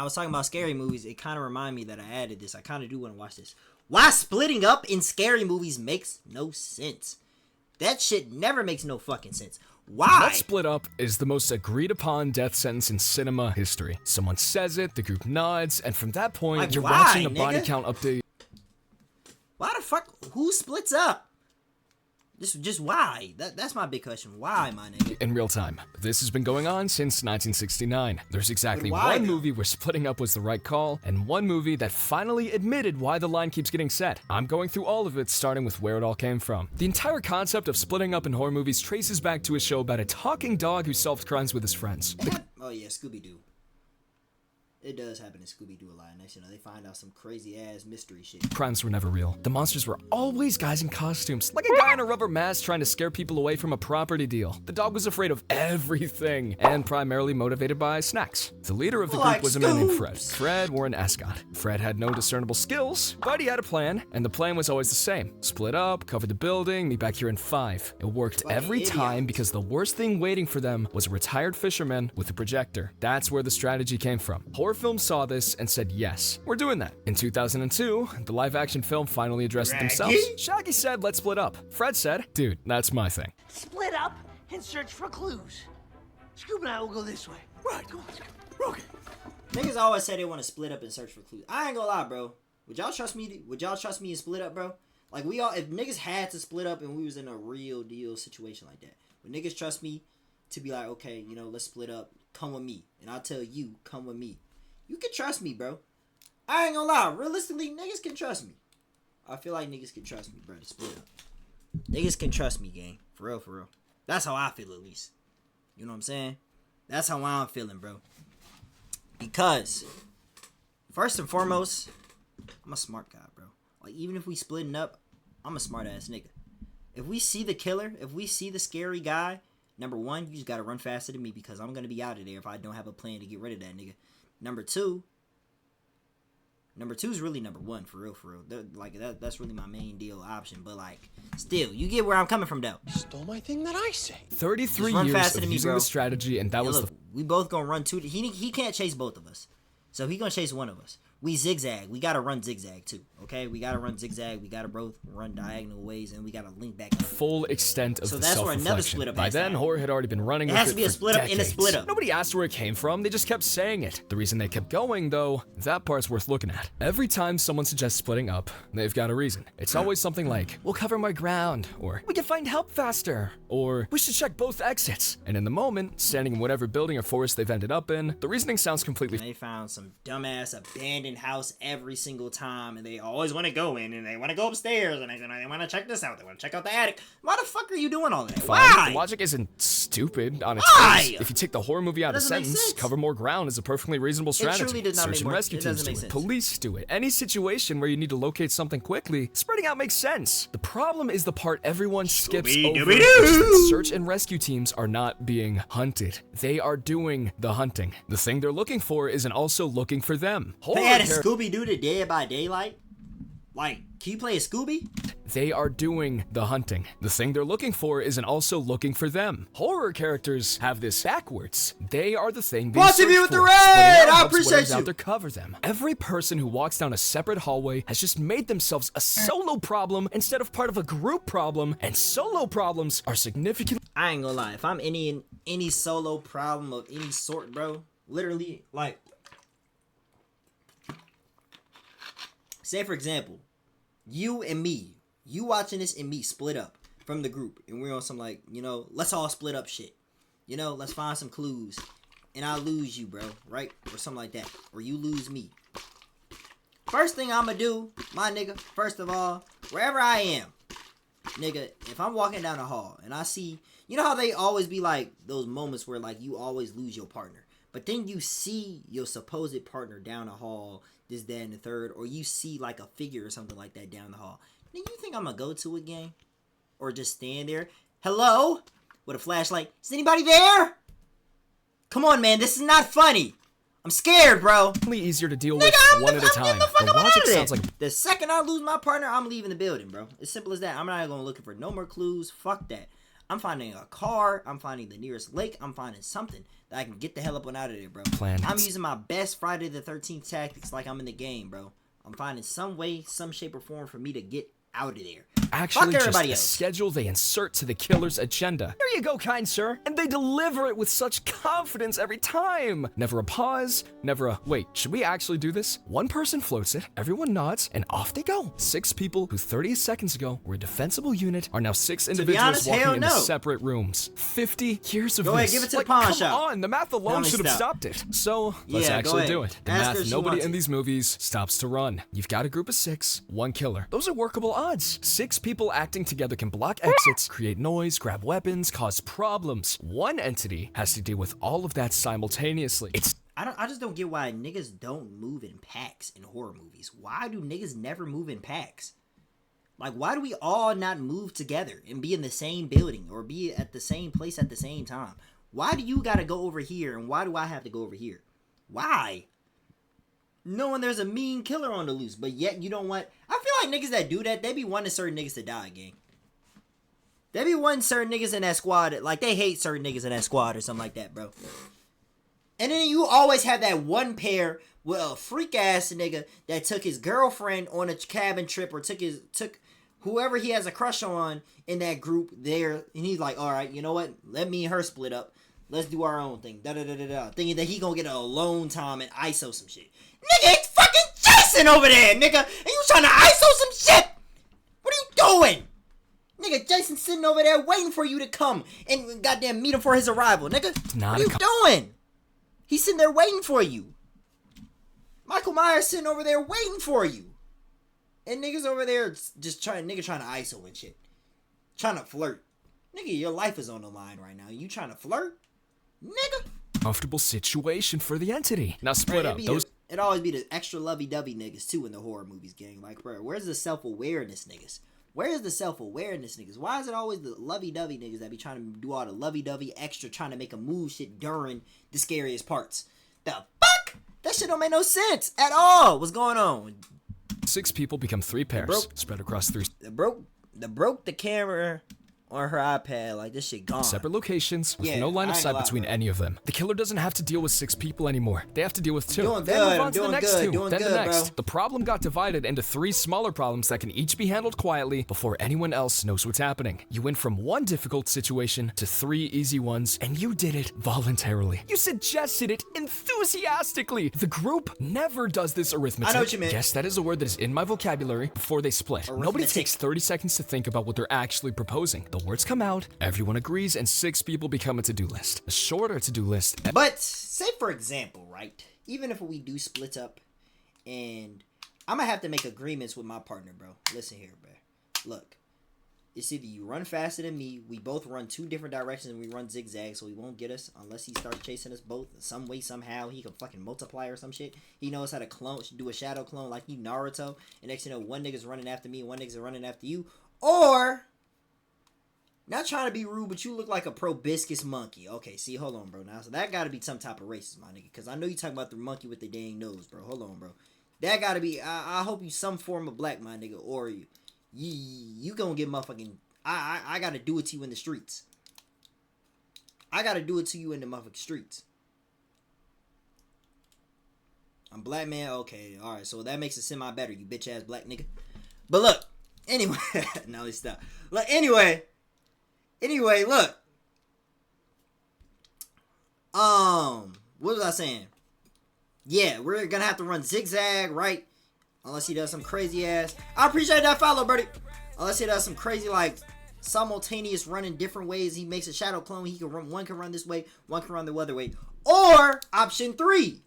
I was talking about scary movies, it kind of reminded me that I added this. I kind of do want to watch this. Why splitting up in scary movies makes no sense. That shit never makes no fucking sense. Why? Let's Split Up is the most agreed upon death sentence in cinema history. Someone says it, the group nods, and from that point, like, you're why, watching a nigga? body count update. Why the fuck? Who splits up? Just why? That's my big question. Why, my nigga? In real time. This has been going on since 1969. There's exactly why, one though? movie where splitting up was the right call, and one movie that finally admitted why the line keeps getting set. I'm going through all of it, starting with where it all came from. The entire concept of splitting up in horror movies traces back to a show about a talking dog who solved crimes with his friends. Oh yeah, Scooby-Doo. It does happen in Scooby-Doo a lot. Next, they find out some crazy-ass mystery shit. Crimes were never real. The monsters were always guys in costumes, like a guy in a rubber mask trying to scare people away from a property deal. The dog was afraid of everything, and primarily motivated by snacks. The leader of the group was a man named Fred. Fred wore an ascot. Fred had no discernible skills, but he had a plan, and the plan was always the same. Split up, cover the building, meet back here in 5. It worked every time because the worst thing waiting for them was a retired fisherman with a projector. That's where the strategy came from. Horror films saw this and said, yes, we're doing that. In 2002, the live-action film finally addressed it themselves. Shaggy said, let's split up. Fred said, dude, that's my thing. Split up and search for clues. Scoop and I will go this way. Right, go on, Scoop. Okay. Niggas always say they want to split up and search for clues. I ain't gonna lie, bro. Would y'all trust me? Would y'all trust me to split up, bro? Like, if niggas had to split up and we was in a real deal situation like that, would niggas trust me to be like, okay, let's split up, come with me, and I'll tell you, come with me. You can trust me, bro. I ain't gonna lie. Realistically, niggas can trust me. I feel like niggas can trust me, bro, to split up. Niggas can trust me, gang. For real, for real. That's how I feel, at least. You know what I'm saying? That's how I'm feeling, bro. Because, first and foremost, I'm a smart guy, bro. Like, even if we splitting up, I'm a smart-ass nigga. If we see the killer, if we see the scary guy, number one, you just gotta run faster than me because I'm gonna be out of there if I don't have a plan to get rid of that nigga. Number two is really number one, for real, for real. That's really my main deal option. But, like, still, you get where I'm coming from, though. Stole my thing that I say. 33 years of using the strategy, and that was look, we both gonna run two. He can't chase both of us. So he gonna chase one of us. We zigzag. We gotta run zigzag too. Okay, we gotta run zigzag. We gotta both run diagonal ways, and we gotta link back. Full extent of so the that's where another self-reflection. split up. By then, horror had already been running. It has to be a split up in a split up. Nobody asked where it came from. They just kept saying it. The reason they kept going, though, that part's worth looking at. Every time someone suggests splitting up, they've got a reason. It's always something like, "We'll cover more ground," or "We can find help faster," or "We should check both exits." And in the moment, standing in whatever building or forest they've ended up in, the reasoning sounds completely. They found some dumbass abandoned house every single time, and they always want to go in, and they want to go upstairs, and they want to check this out. They want to check out the attic. Why the fuck are you doing all that? Why? The logic isn't stupid on its Why? face. If you take the horror movie out of the sentence, cover more ground is a perfectly reasonable strategy. It truly does not Search make and more, rescue it teams doesn't do make it. sense. Police do it. Any situation where you need to locate something quickly, spreading out makes sense. The problem is the part everyone skips over, which is that search and rescue teams are not being hunted. They are doing the hunting. The thing they're looking for isn't also looking for them. They had a Scooby-Doo to Dead by Daylight? Like, can you play a Scooby? They are doing the hunting. The thing they're looking for isn't also looking for them. Horror characters have this backwards. They are the thing being Watching me searched with the for. red! Splitting out I helps appreciate whatever's you. out there cover them. Every person who walks down a separate hallway has just made themselves a solo problem instead of part of a group problem, and solo problems are significant. I ain't gonna lie. If I'm in any solo problem of any sort, bro, literally, like, say for example, you and me, you watching this and me split up from the group, and we're on some, like, let's all split up shit. Let's find some clues, and I lose you, bro, right? Or something like that. Or you lose me. First thing I'ma do, my nigga, first of all, wherever I am, nigga, if I'm walking down the hall and I see, you know how they always be like those moments where, like, you always lose your partner, but then you see your supposed partner down the hall, this, that, and the third, or you see like a figure or something like that down the hall. Then you think I'm gonna go to it, gang? Or just stand there, hello, with a flashlight? Is anybody there? Come on, man, this is not funny. I'm scared, bro. Easier to deal with one at a time. The logic sounds like the second I lose my partner, I'm leaving the building, bro. As simple as that. I'm not gonna looking for no more clues. Fuck that. I'm finding a car. I'm finding the nearest lake. I'm finding something that I can get the hell up and out of there, bro. Planets. I'm using my best Friday the 13th tactics like I'm in the game, bro. I'm finding some way, some shape or form for me to get out of there. Actually, Fuck everybody just a else. schedule they insert to the killer's agenda. Here you go, kind sir. And they deliver it with such confidence every time. Never a pause, never a, wait, should we actually do this? One person floats it, everyone nods, and off they go. 6 people who 30 seconds ago were a defensible unit are now 6 individuals honest, walking hell into no. separate rooms. 50 years of Go ahead, this. give it to the pawn come shop. on, the math alone Tell me should have stop. stopped it. So, let's Yeah, go actually ahead. do it. The Ask her math if she nobody wants in it. these movies stops to run. You've got a group of 6, 1 killer. Those are workable odds. 6 people acting together can block exits, create noise, grab weapons, cause problems. One entity has to deal with all of that simultaneously. It's I just don't get why niggas don't move in packs in horror movies. Why do niggas never move in packs? Like, why do we all not move together and be in the same building or be at the same place at the same time? Why do you gotta go over here and why do I have to go over here? Why? Knowing there's a mean killer on the loose, but yet you don't want... I feel like niggas that do that, they be wanting certain niggas to die, gang. They be wanting certain niggas in that squad, like, they hate certain niggas in that squad or something like that, bro. And then you always have that one pair with a freak-ass nigga that took his girlfriend on a cabin trip or took whoever he has a crush on in that group there, and he's like, alright, you know what? Let me and her split up. Let's do our own thing. Da-da-da-da-da. Thinking that he gonna get a alone time and ISO some shit. Nigga, it's fucking Jason over there, nigga! And you trying to ISO some shit? What are you doing? Nigga, Jason's sitting over there waiting for you to come and goddamn meet him for his arrival, nigga. not What are you doing? He's sitting there waiting for you. Michael Myers sitting over there waiting for you. And niggas over there just trying to ISO and shit. Trying to flirt. Nigga, your life is on the line right now. You trying to flirt? Nigga. comfortable situation for the entity. Now split up. It always be the extra lovey-dovey niggas too in the horror movies, gang. Like, bro, where's the self-awareness niggas? Where's the self-awareness niggas? Why is it always the lovey-dovey niggas that be trying to do all the lovey-dovey extra, trying to make a move shit during the scariest parts? The fuck? That shit don't make no sense at all. What's going on? 6 people become 3 pairs, spread across 3 broke the camera on her iPad, like, this shit gone. separate locations with no line of sight between any of them. The killer doesn't have to deal with 6 people anymore. They have to deal with 2. Doing Then good, move on I'm to the doing next good, 2. doing Then good, the next. bro. The problem got divided into 3 smaller problems that can each be handled quietly before anyone else knows what's happening. You went from 1 difficult situation to 3 easy ones, and you did it voluntarily. You suggested it enthusiastically. The group never does this arithmetic. I know what you meant. Yes, that is a word that is in my vocabulary before they split. Nobody Arithmetic. takes 30 seconds to think about what they're actually proposing. The words come out, everyone agrees, and 6 people become a to-do list. A shorter to-do list. But say for example, right? Even if we do split up, and I'm gonna have to make agreements with my partner, bro. Listen here, bro. Look, it's either you run faster than me, we both run 2 different directions, and we run zigzag, so he won't get us unless he starts chasing us both some way, somehow. He can fucking multiply or some shit. He knows how to clone, do a shadow clone like you Naruto, and next thing you know, one nigga's running after me, and one nigga's running after you, or... Not trying to be rude, but you look like a proboscis monkey. Okay, see, hold on, bro. Now, so that gotta be some type of racist, my nigga. Because I know you talking about the monkey with the dang nose, bro. Hold on, bro. That gotta be, I hope you some form of black, my nigga. Or you gonna get motherfucking, I gotta do it to you in the streets. I gotta do it to you in the motherfucking streets. I'm black, man? Okay, alright. So that makes it semi better, you bitch ass black nigga. But look, anyway. Now let's stop. Look, anyway, look. What was I saying? Yeah, we're gonna have to run zigzag, right? Unless he does some crazy ass. I appreciate that follow, buddy. Unless he does some crazy, like, simultaneous running different ways. He makes a shadow clone. He can run. One can run this way. One can run the other way. Or option 3.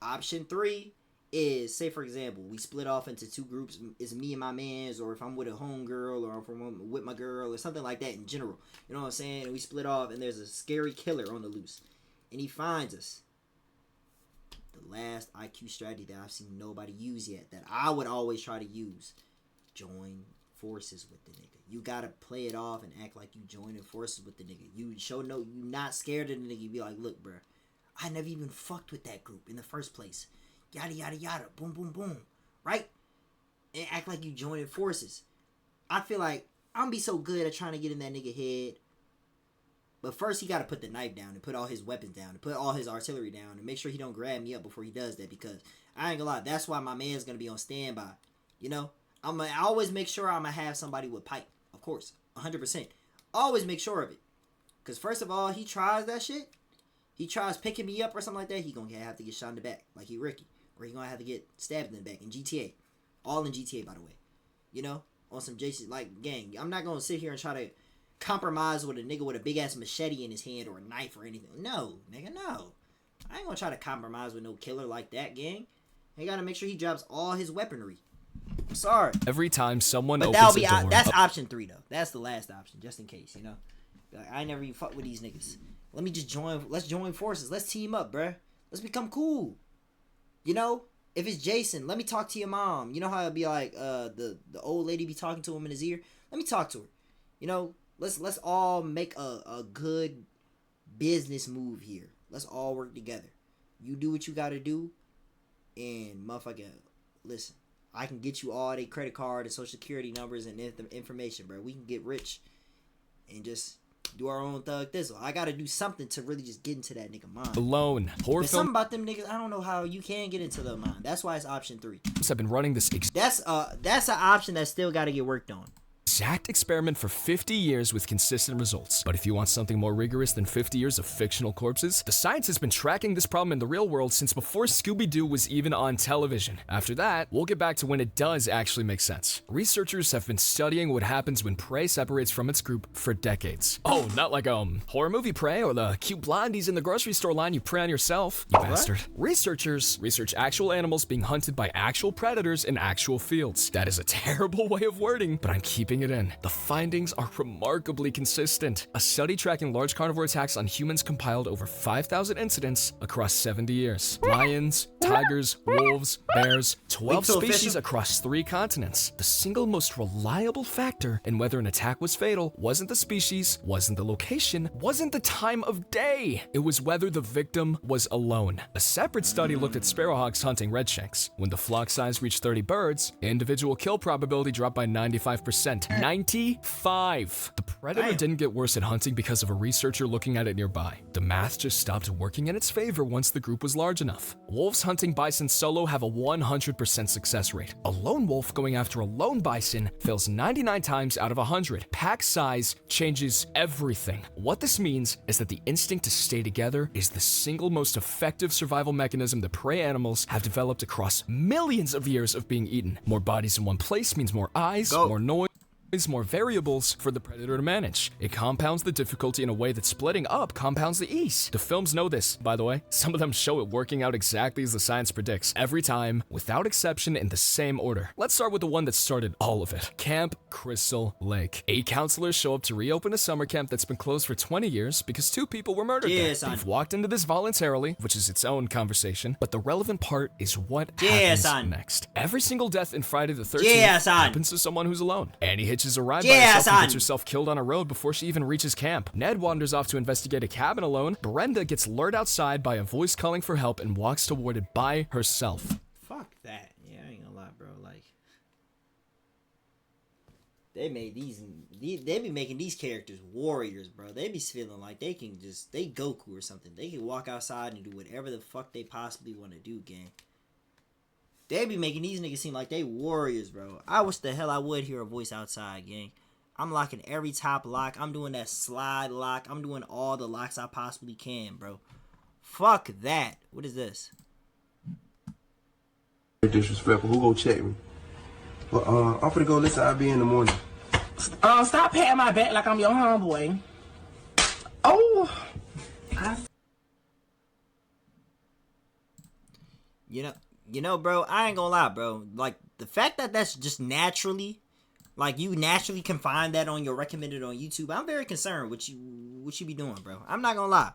Option 3 is, say for example, we split off into 2 groups. It's me and my mans, or if I'm with a homegirl, or if I'm with my girl, or something like that in general. You know what I'm saying? And we split off, and there's a scary killer on the loose, and he finds us. The last IQ strategy that I've seen nobody use yet, that I would always try to use: join forces with the nigga. You gotta play it off and act like you joining forces with the nigga. You show you not scared of the nigga. You be like, look, bruh, I never even fucked with that group in the first place. Yada, yada, yada. Boom, boom, boom. Right? And act like you joining forces. I feel like I'm gonna be so good at trying to get in that nigga head. But first, he got to put the knife down and put all his weapons down and put all his artillery down and make sure he don't grab me up before he does that, because I ain't gonna lie, that's why my man's gonna be on standby. You know, I always make sure I'm gonna have somebody with pipe, of course, 100%. Always make sure of it, because first of all, he tries that shit. He tries picking me up or something like that, he gonna have to get shot in the back like he Ricky, or he gonna have to get stabbed in the back in GTA. All in GTA, by the way. You know, on some Jason, like, gang, I'm not gonna sit here and try to compromise with a nigga with a big ass machete in his hand or a knife or anything. No, nigga, no. I ain't gonna try to compromise with no killer like that, gang. I gotta make sure he drops all his weaponry. I'm sorry. Every time someone but opens a door, that's option 3 though. That's the last option, just in case, you know. Like, I ain't never even fuck with these niggas. Let me just join. Let's join forces. Let's team up, bruh. Let's become cool. You know, if it's Jason, let me talk to your mom. You know how it'd be like the old lady be talking to him in his ear. Let me talk to her. You know. Let's all make a good business move here. Let's all work together. You do what you gotta do, and motherfucker, listen. I can get you all their credit card and social security numbers and information, bro. We can get rich and just do our own thug thizzle. I gotta do something to really just get into that nigga mind. Alone. Horror There's something about them niggas. I don't know how you can get into their mind. That's why it's option 3. I've been running this that's an option that still gotta get worked on. exact experiment for 50 years with consistent results. But if you want something more rigorous than 50 years of fictional corpses, the science has been tracking this problem in the real world since before Scooby-Doo was even on television. After that, we'll get back to when it does actually make sense. Researchers have been studying what happens when prey separates from its group for decades. Oh, not like horror movie prey or the cute blondies in the grocery store line you prey on yourself, you bastard. Researchers research actual animals being hunted by actual predators in actual fields. That is a terrible way of wording, but I'm keeping it in. The findings are remarkably consistent. A study tracking large carnivore attacks on humans compiled over 5,000 incidents across 70 years. Lions, tigers, wolves, bears, 12 species across 3 continents. The single most reliable factor in whether an attack was fatal wasn't the species, wasn't the location, wasn't the time of day. It was whether the victim was alone. A separate study looked at sparrowhawks hunting redshanks. When the flock size reached 30 birds, individual kill probability dropped by 95%. 95! The predator didn't get worse at hunting because of a researcher looking at it nearby. The math just stopped working in its favor once the group was large enough. Wolves hunting bison solo have a 100% success rate. A lone wolf going after a lone bison fails 99 times out of 100. Pack size changes everything. What this means is that the instinct to stay together is the single most effective survival mechanism that prey animals have developed across millions of years of being eaten. More bodies in one place means more eyes, more noise, more variables for the predator to manage. It compounds the difficulty in a way that splitting up compounds the ease. The films know this, by the way. Some of them show it working out exactly as the science predicts, every time, without exception, in the same order. Let's start with the one that started all of it. Camp Crystal Lake. 8 counselors show up to reopen a summer camp that's been closed for 20 years because 2 people were murdered there. They've walked into this voluntarily, which is its own conversation, but the relevant part is what happens next. Every single death in Friday the 13th happens to someone who's alone. Annie hitches a ride by herself and gets herself killed on a road before she even reaches camp. Ned wanders off to investigate a cabin alone. Brenda gets lured outside by a voice calling for help and walks toward it by herself. Fuck that. Yeah, I ain't gonna lie, bro. Like, they be making these characters warriors, bro. They be feeling like they Goku or something. They can walk outside and do whatever the fuck they possibly want to do, gang. They be making these niggas seem like they warriors, bro. I wish the hell I would hear a voice outside, gang. I'm locking every top lock. I'm doing that slide lock. I'm doing all the locks I possibly can, bro. Fuck that. What is this? Disrespectful. Who go check me? But I'm finna go listen. I'll be in the morning. Stop patting my back like I'm your homeboy. Oh. You know, bro, I ain't gonna lie, bro. Like, the fact that that's just naturally, like, you naturally can find that on your recommended on YouTube, I'm very concerned what you be doing, bro. I'm not gonna lie.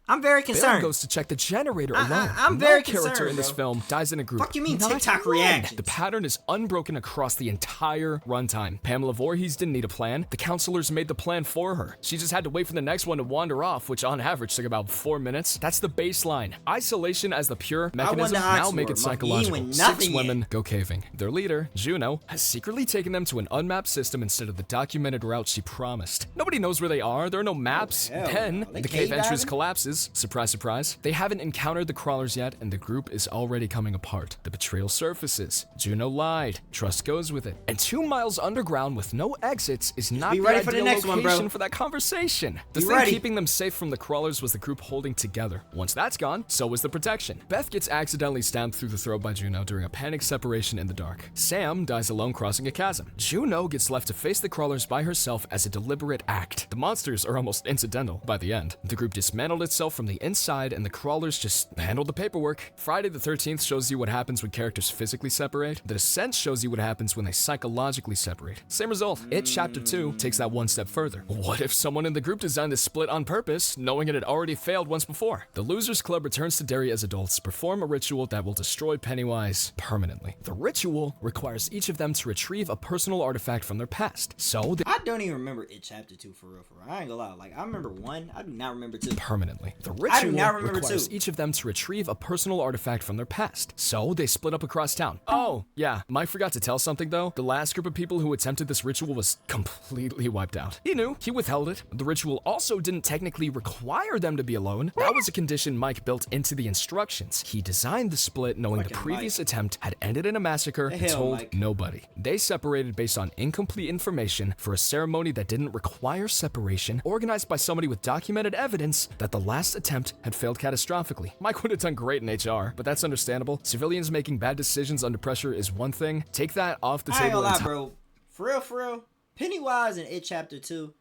I'm very Bill concerned. goes to check the generator alone. I'm very no character concerned, in this bro. film dies in a group. Fuck you mean Not TikTok one. reactions? The pattern is unbroken across the entire runtime. Pamela Voorhees didn't need a plan. The counselors made the plan for her. She just had to wait for the next one to wander off, which on average took about 4 minutes. That's the baseline. Isolation as the pure mechanism, now make it psychological. 6 women go caving. Their leader, Juno, has secretly taken them to an unmapped system instead of the documented route she promised. Nobody knows where they are. There are no maps. Then, no. the cave entrance collapses. Surprise, surprise. They haven't encountered the crawlers yet, and the group is already coming apart. The betrayal surfaces. Juno lied. Trust goes with it. And 2 miles underground with no exits is not the ready for the ideal next one, location bro. for that conversation. The Be thing ready. keeping them safe from the crawlers was the group holding together. Once that's gone, so is the protection. Beth gets accidentally stabbed through the throat by Juno during a panic separation in the dark. Sam dies alone crossing a chasm. Juno gets left to face the crawlers by herself as a deliberate act. The monsters are almost incidental by the end. The group dismantled itself from the inside and the crawlers just handled the paperwork. Friday the 13th shows you what happens when characters physically separate. The Descent shows you what happens when they psychologically separate. Same result. It Chapter 2 takes that one step further. What if someone in the group designed this split on purpose, knowing it had already failed once before? The Losers Club returns to Derry as adults, perform a ritual that will destroy Pennywise permanently. The ritual requires each of them to retrieve a personal artifact from their past. So they I don't even remember It Chapter 2 for real. I ain't gonna lie. Like, I remember 1. I do not remember 2. permanently. The I do ritual not remember requires 2. each of them to retrieve a personal artifact from their past. So they split up across town. Oh, yeah. Mike forgot to tell something though. The last group of people who attempted this ritual was completely wiped out. He knew. He withheld it. The ritual also didn't technically require them to be alone. That was a condition Mike built into the instructions. He designed the split knowing the Fucking previous Mike. attempt had ended in a massacre and hell, told Mike. nobody. They separated based on incomplete information for a ceremony that didn't require separation, organized by somebody with documented evidence that the last attempt had failed catastrophically. Mike would have done great in HR, but that's understandable. Civilians making bad decisions under pressure is one thing. Take that off the I ain't table. gonna lie, enti- bro. For real. Pennywise in It Chapter 2,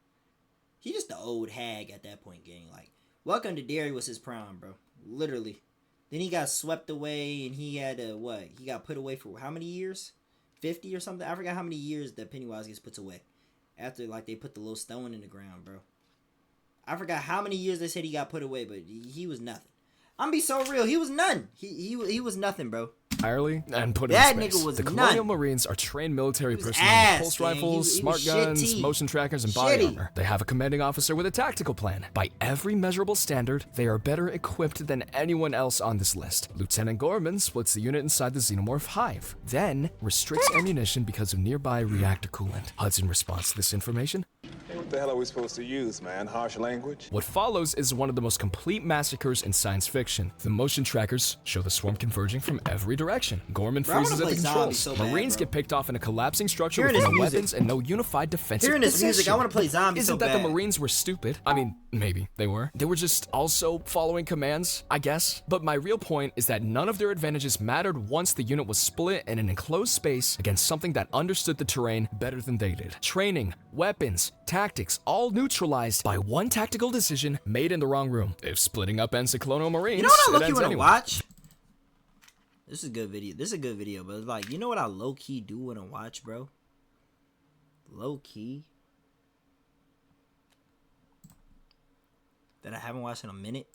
he just the old hag at that point, gang. Like, Welcome to Derry was his prime, bro. Literally. Then he got swept away, and he had he got put away for how many years? 50 or something? I forgot how many years that Pennywise gets put away. After, like, they put the little stone in the ground, bro. I forgot how many years they said he got put away, but he was nothing. I'm be so real. He was none. He was nothing, bro. Entirely and put That in space. nigga was The Colonial none. Marines are trained military was personnel ass, with pulse man. rifles, He smart was guns, shitty. motion trackers, and body Shitty. armor. They have a commanding officer with a tactical plan. By every measurable standard, they are better equipped than anyone else on this list. Lieutenant Gorman splits the unit inside the Xenomorph hive, then restricts ammunition because of nearby reactor coolant. Hudson responds to this information. What the hell are we supposed to use, man? Harsh language? What follows is one of the most complete massacres in science fiction. The motion trackers show the swarm converging from every direction. Gorman Bro, I wanna freezes at the play zombies controls. so bad, Marines bro. get picked off in a collapsing structure Hearing with no this music- weapons and no unified defensive Hearing this music, position. I want to play zombies Isn't so that bad. the Marines were stupid? I mean, maybe they were. They were just also following commands, I guess. But my real point is that none of their advantages mattered once the unit was split in an enclosed space against something that understood the terrain better than they did. Training, weapons, tactics, all neutralized by one tactical decision made in the wrong room. If splitting up ends the Colonial Marines, You know what I it low-key ends want to anyway. watch? This is a good video. This is a good video, but it's like, you know what I low-key do want to watch, bro? Low-key. That I haven't watched in a minute.